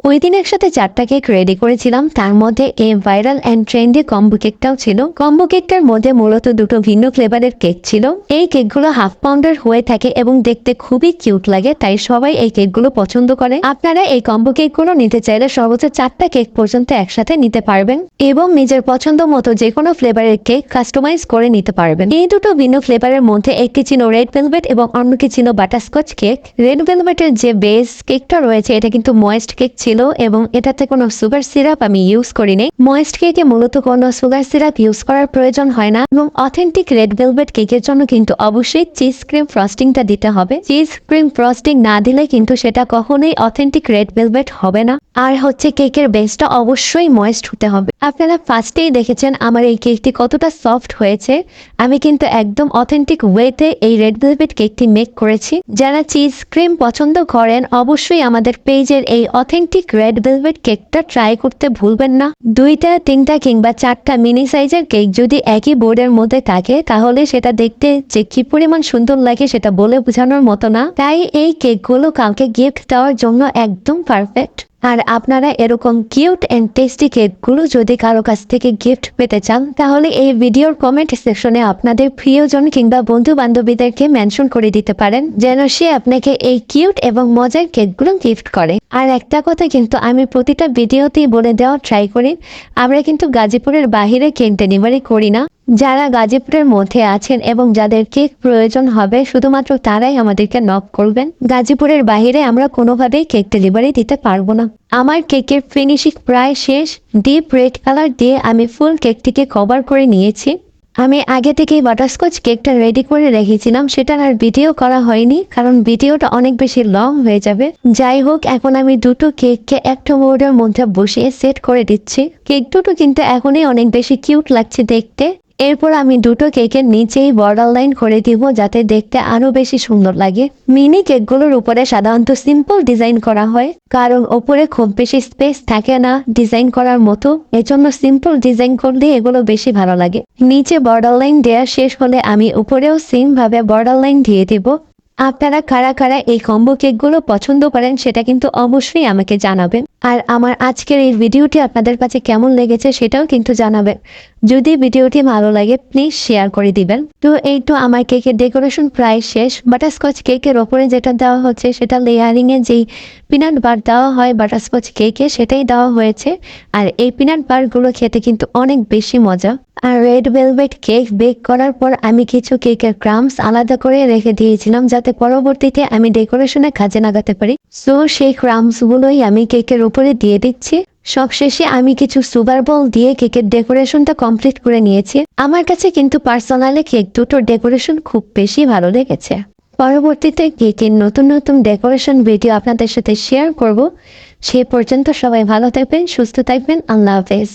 ওই দিন একসাথে 4টা কেক রেডি করেছিলাম, তার মধ্যে এই ভাইরাল অ্যান্ড ট্রেন্ডি কম্বো কেকটাও ছিল। কম্বো কেকটার মধ্যে মূলত দুটো ভিন্ন ফ্লেভারের কেক ছিল। এই কেকগুলো হাফ পাউন্ডের হয়ে থাকে এবং দেখতে খুবই কিউট লাগে, তাই সবাই এই কেকগুলো পছন্দ করে। আপনারা এই কম্বো কেকগুলো নিতে চাইলে সর্বোচ্চ 4টা কেক পর্যন্ত একসাথে নিতে পারবেন এবং নিজের পছন্দ মতো যে কোনো ফ্লেভারের কেক কাস্টমাইজ করে নিতে পারবেন। এই দুটো ভিন্ন ফ্লেভারের মধ্যে একটি ছিল রেড ভেলভেট এবং অন্যটি ছিল বাটারস্কচ কেক। রেড ভেলভেটের যে বেস কেকটা রয়েছে এটা কিন্তু ময়েস্ট কেক ছিল এবং এটাতে কোনো সুগার সিরাপ আমি ইউজ করিনি। ময়েস্ট কেকে মূলত কোনো সুগার সিরাপ ইউজ করার প্রয়োজন হয় না এবং অথেন্টিক রেড ভেলভেট কেকের জন্য কিন্তু অবশ্যই চিজ ক্রিম ফ্রস্টিংটা দিতে হবে। চিজ ক্রিম ফ্রস্টিং না দিলে কিন্তু সেটা কখনোই অথেন্টিক রেড ভেলভেট হবে না। আর হচ্ছে কেকের বেসটা অবশ্যই ময়েস্ট হতে হবে। আপনারা ফার্স্টেই দেখেছেন আমার এই কেকটি কতটা সফট হয়েছে। আমি কিন্তু একদম অথেন্টিক ওয়েতে এই রেড ভেলভেট কেকটি মেক করেছি। যারা চিজ ক্রিম পছন্দ করেন অবশ্যই আমাদের পেজের এই অথেন্টিক রেড ভেলভেট কেকটা ট্রাই করতে ভুলবেন না। 2টা 3টা কিংবা 4টা মিনি সাইজের কেক যদি একই বোর্ডের মধ্যে থাকে তাহলে সেটা দেখতে যে কি পরিমাণ সুন্দর লাগে সেটা বলে বোঝানোর মতো না। তাই এই কেকগুলো কাউকে গিফট দেওয়ার জন্য একদম পারফেক্ট। আর আপনারা এরকম কিউট অ্যান্ড টেস্টি কেকগুলো যদি কারো কাছ থেকে গিফট পেতে চান তাহলে এই ভিডিওর কমেন্ট সেকশনে আপনাদের প্রিয়জন কিংবা বন্ধু বান্ধবীদেরকে মেনশন করে দিতে পারেন যেন সে আপনাকে এই কিউট এবং মজার কেকগুলো গিফট করে। আর একটা কথা কিন্তু আমি প্রতিটা ভিডিওতেই বলে দেওয়ার ট্রাই করি, আমরা কিন্তু গাজীপুরের বাহিরে কেক ডেলিভারি করি না। যারা গাজীপুরের মধ্যে আছেন এবং যাদের কেক প্রয়োজন হবে শুধুমাত্র তারাই আমাদেরকে নক করবেন। গাজীপুরের বাইরে আমরা কোনোভাবেই কেক ডেলিভারি দিতে পারবো না। আমার কেকের ফিনিশিং প্রায় শেষ। ডিপ রেড কালার দিয়ে আমি ফুল কেকটিকে কভার করে নিয়েছি। আমি আগে থেকেই বাটারস্কচ কেকটা রেডি করে রেখেছিলাম, সেটার আর ভিডিও করা হয়নি কারণ ভিডিওটা অনেক বেশি লং হয়ে যাবে। যাই হোক, এখন আমি দুটো কেককে একটা বোর্ডের মধ্যে বসিয়ে সেট করে দিচ্ছি। কেক দুটো কিন্তু এখনই অনেক বেশি কিউট লাগছে দেখতে। এরপর আমি দুটো কেকের নিচেই বর্ডার লাইন করে দিব যাতে দেখতে আরো বেশি সুন্দর লাগে। মিনি কেকগুলোর উপরে সাধারণত সিম্পল ডিজাইন করা হয় কারণ ওপরে খুব বেশি স্পেস থাকে না ডিজাইন করার মতো, এজন্য সিম্পল ডিজাইন করলে এগুলো বেশি ভালো লাগে। নিচে বর্ডার লাইন দেওয়া শেষ হলে আমি উপরেও সেম ভাবে বর্ডার লাইন দিয়ে দেব। আপনারা কারা কারা এই কম্বো কেকগুলো পছন্দ করেন সেটা কিন্তু অবশ্যই আমাকে জানাবেন। আর আমার আজকের এই ভিডিওটি আপনাদের কাছে কেমন লেগেছে সেটাও কিন্তু জানাবেন। যদি ভিডিওটি ভালো লাগে প্লিজ শেয়ার করে দিবেন। তো এই তো আমার কেকের ডেকোরেশন প্রায় শেষ। বাটারস্কচ কেকের ওপরে যেটা দেওয়া হচ্ছে সেটা লেয়ারিংয়ে যেই পিনাট বার দেওয়া হয় বাটারস্কচ কেকে সেটাই দেওয়া হয়েছে। আর এই পিনাট বারগুলো খেতে কিন্তু অনেক বেশি মজা। আর রেড ভেলভেট কেক বেক করার পর আমি কিছু কেকের ক্রাম্বস আলাদা করে রেখে দিয়েছিলাম যাতে পরবর্তীতে আমি ডেকোরেশনে কাজে লাগাতে পারি। সো সেই ক্রাম্বসগুলোই আমি কেকের উপরে দিয়ে দিচ্ছি। সবশেষে আমি কিছু সুগার বল দিয়ে কেকের ডেকোরেশনটা কমপ্লিট করে নিয়েছি। আমার কাছে কিন্তু পার্সোনালি কেক দুটোর ডেকোরেশন খুব বেশি ভালো লেগেছে। পরবর্তীতে কেকের নতুন নতুন ডেকোরেশন ভিডিও আপনাদের সাথে শেয়ার করব। সে পর্যন্ত সবাই ভালো থাকবেন, সুস্থ থাকবেন। আল্লাহ হাফেজ।